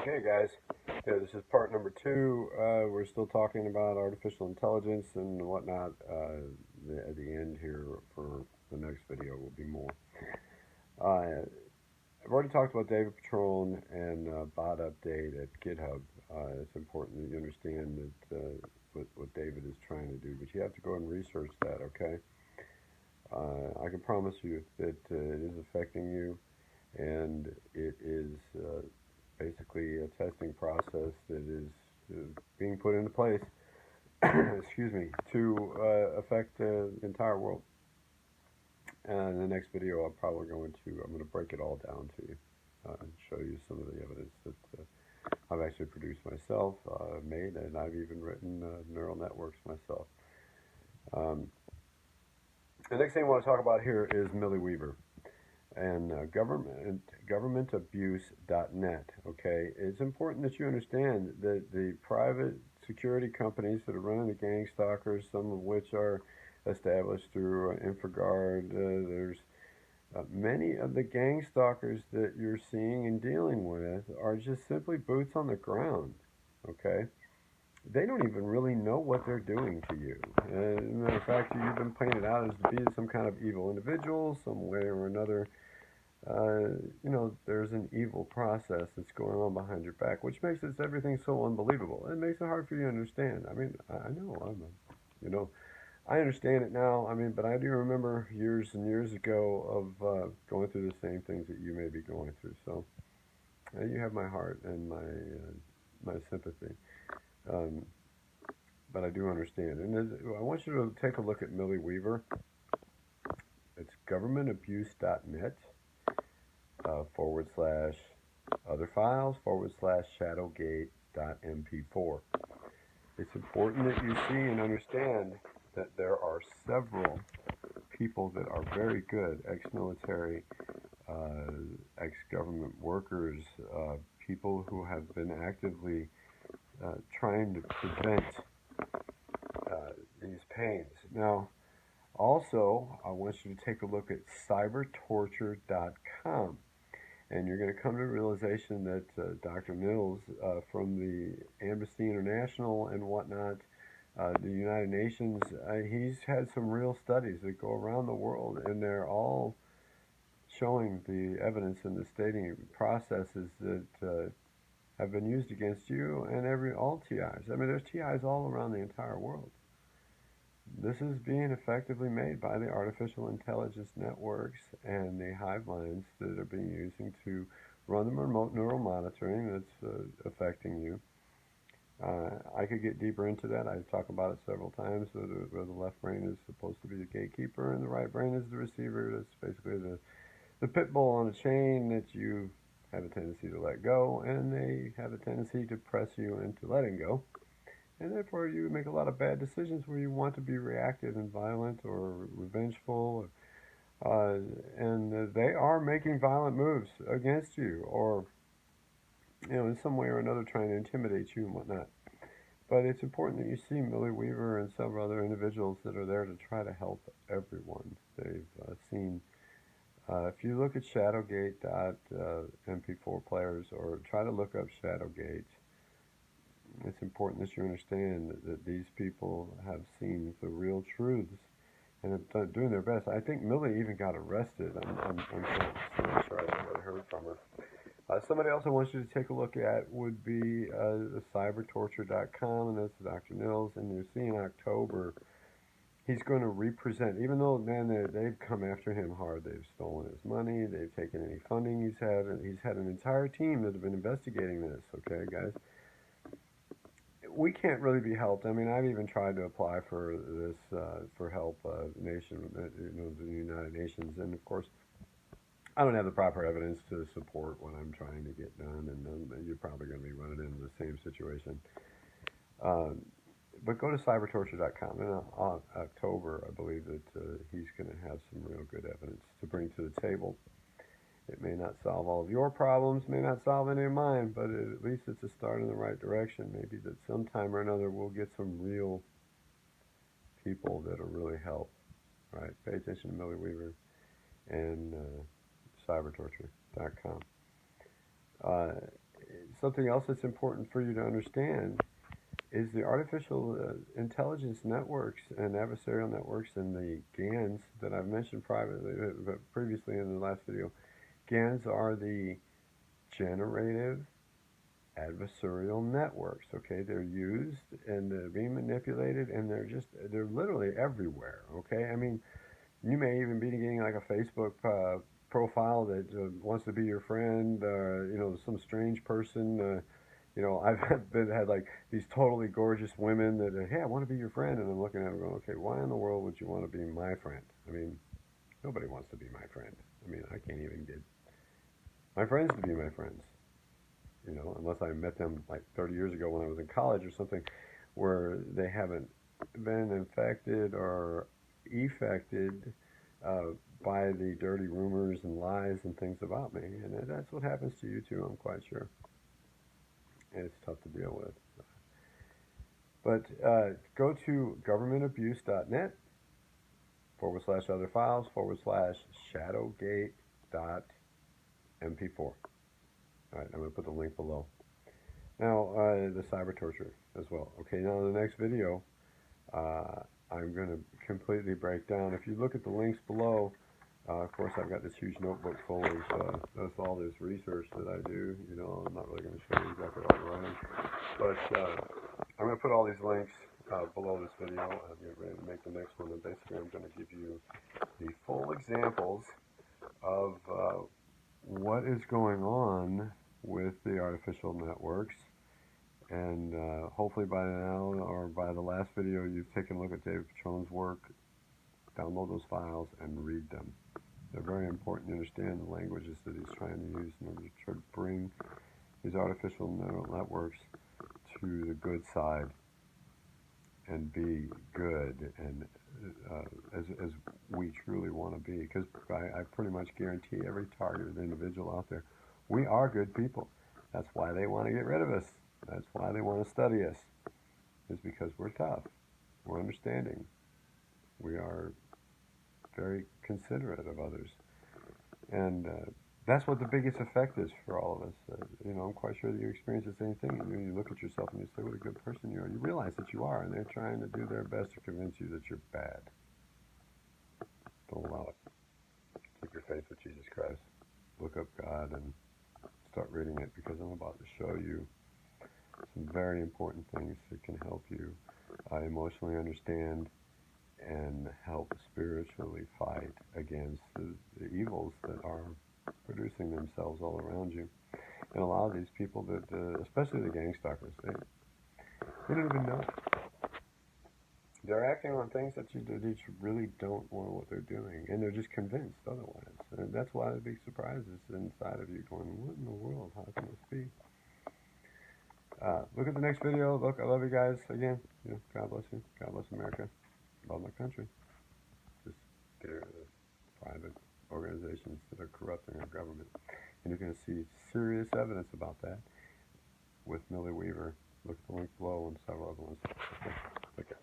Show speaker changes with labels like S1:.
S1: Okay, guys, this is part number two. We're still talking about artificial intelligence and whatnot. At the end here for the next video will be more. I've already talked about David Patron and bot update at GitHub. It's important that you understand that what David is trying to do, but you have to go and research that, okay? I can promise you that it is affecting you, and it is basically a testing process that is being put into place, excuse me, to affect the entire world. And in the next video, I'm going to break it all down to you and show you some of the evidence that I've actually produced myself, made, and I've even written neural networks myself. The next thing I want to talk about here is Millie Weaver and governmentabuse.net. Okay, it's important that you understand that the private security companies that are running the gang stalkers, some of which are established through InfraGard, there's many of the gang stalkers that you're seeing and dealing with are just simply boots on the ground. Okay, they don't even really know what they're doing to you. As a matter of fact, you've been painted out as to be some kind of evil individual, some way or another. There's an evil process that's going on behind your back, which makes everything so unbelievable. It makes it hard for you to understand. I mean, I know, I understand it now. I mean, but I do remember years and years ago of going through the same things that you may be going through. So you have my heart and my sympathy. But I do understand. And I want you to take a look at Millie Weaver. It's governmentabuse.net. /other files /shadowgate.mp4. It's important that you see and understand that there are several people that are very good, ex-military, ex-government workers, people who have been actively trying to prevent these pains. Now, also, I want you to take a look at cybertorture.com. And you're going to come to the realization that Dr. Nils from the Amnesty International and whatnot, the United Nations, he's had some real studies that go around the world, and they're all showing the evidence and the stating processes that have been used against you and all TIs. I mean, there's TIs all around the entire world. This is being effectively made by the artificial intelligence networks and the hive minds that are being using to run the remote neural monitoring that's affecting you. I could get deeper into that. I talk about it several times, where the left brain is supposed to be the gatekeeper and the right brain is the receiver. That's basically the pit bull on a chain that you have a tendency to let go, and they have a tendency to press you into letting go. And therefore, you make a lot of bad decisions where you want to be reactive and violent or revengeful. And they are making violent moves against you, or, in some way or another trying to intimidate you and whatnot. But it's important that you see Millie Weaver and several other individuals that are there to try to help everyone. They've seen, if you look at Shadowgate.mp4 players, or try to look up Shadowgate, it's important that you understand that these people have seen the real truths and have doing their best. I think Millie even got arrested. I'm not sure. I haven't heard from her. Somebody else I want you to take a look at would be cybertorture.com, and that's Dr. Nils. And you see in October, he's going to represent, even though, man, they've come after him hard. They've stolen his money. They've taken any funding he's had. And he's had an entire team that have been investigating this, okay, guys? We can't really be helped. I mean, I've even tried to apply for this, for help, the United Nations, and of course, I don't have the proper evidence to support what I'm trying to get done, and you're probably going to be running into the same situation. But go to cybertorture.com. In October, I believe that he's going to have some real good evidence to bring to the table. It may not solve all of your problems, may not solve any of mine, but at least it's a start in the right direction. Maybe that sometime or another we'll get some real people that'll really help. Right? Pay attention to Millie Weaver and cybertorture.com. something else that's important for you to understand is the artificial intelligence networks and adversarial networks and the GANs that I've mentioned previously in the last video. GANs are the generative adversarial networks. Okay, they're used and they're being manipulated, and they're literally everywhere. Okay, I mean, you may even be getting like a Facebook profile that wants to be your friend. Some strange person. I've had like these totally gorgeous women that, hey, I want to be your friend, and I'm looking at them going, okay, why in the world would you want to be my friend? I mean, nobody wants to be my friend. I mean, I can't even get my friends to be my friends, unless I met them like 30 years ago when I was in college or something, where they haven't been infected or affected by the dirty rumors and lies and things about me. And that's what happens to you too, I'm quite sure. And it's tough to deal with. But go to governmentabuse.net /other files /shadowgate.mp4. All right, I'm going to put the link below. Now, the cyber torture as well. Okay, now in the next video, I'm going to completely break down. If you look at the links below, of course, I've got this huge notebook full of all this research that I do. I'm not really going to show you exactly what I'm writing, but I'm going to put all these links below this video. I'm getting ready to make the next one, and basically I'm going to give you the full examples of what is going on with the artificial networks. And hopefully by now, or by the last video, you've taken a look at David Patron's work, download those files, and read them. They're very important to understand the languages that he's trying to use in order to try to bring these artificial neural networks to the good side and be good, and as we truly want to be. Because I pretty much guarantee every targeted individual out there, we are good people. That's why they want to get rid of us. That's why they want to study us, is because we're tough, we're understanding, we are very considerate of others, and that's what the biggest effect is for all of us. I'm quite sure that you experience the same thing. You look at yourself and you say, what a good person you are. You realize that you are, and they're trying to do their best to convince you that you're bad. Don't allow it. Keep your faith with Jesus Christ. Look up God and start reading it, because I'm about to show you some very important things that can help you emotionally understand and help spiritually fight against the evils that are producing themselves all around you. And a lot of these people that, especially the gang stalkers, they don't even know. They're acting on things that you really don't want what they're doing, and they're just convinced otherwise. And that's why the big surprise is inside of you going, what in the world? How can this be? Look at the next video. Look, I love you guys. Again, God bless you. God bless America. Love my country. Just get rid of the private organizations that are corrupting our government. And you're going to see serious evidence about that with Millie Weaver. Look at the link below and several other ones. Okay.